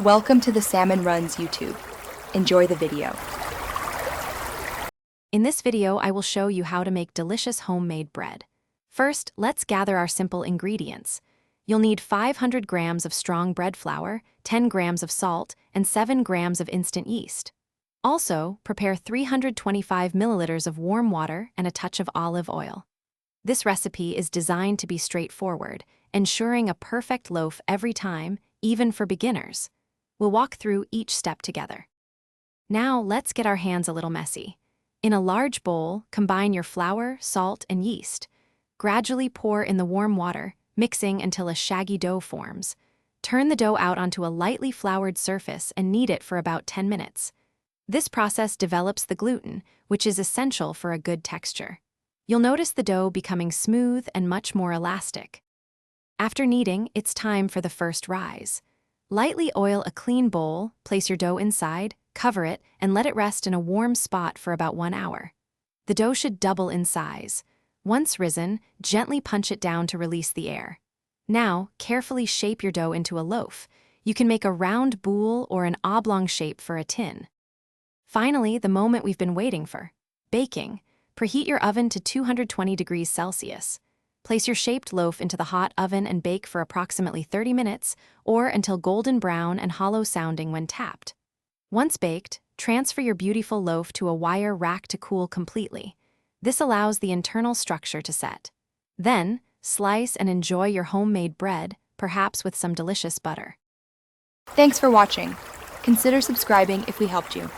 Welcome to the Salmon Runs YouTube. Enjoy the video. In this video, I will show you how to make delicious homemade bread. First, let's gather our simple ingredients. You'll need 500 grams of strong bread flour, 10 grams of salt, and 7 grams of instant yeast. Also, prepare 325 milliliters of warm water and a touch of olive oil. This recipe is designed to be straightforward, ensuring a perfect loaf every time, even for beginners. We'll walk through each step together. Now, let's get our hands a little messy. In a large bowl, combine your flour, salt, and yeast. Gradually pour in the warm water, mixing until a shaggy dough forms. Turn the dough out onto a lightly floured surface and knead it for about 10 minutes. This process develops the gluten, which is essential for a good texture. You'll notice the dough becoming smooth and much more elastic. After kneading, it's time for the first rise. Lightly oil a clean bowl, place your dough inside, cover it, and let it rest in a warm spot for about 1 hour. The dough should double in size. Once risen, gently punch it down to release the air. Now, carefully shape your dough into a loaf. You can make a round boule or an oblong shape for a tin. Finally, the moment we've been waiting for: baking. Preheat your oven to 220 degrees Celsius. Place your shaped loaf into the hot oven and bake for approximately 30 minutes, or until golden brown and hollow sounding when tapped. Once baked, transfer your beautiful loaf to a wire rack to cool completely. This allows the internal structure to set. Then, slice and enjoy your homemade bread, perhaps with some delicious butter. Thanks for watching. Consider subscribing if we helped you.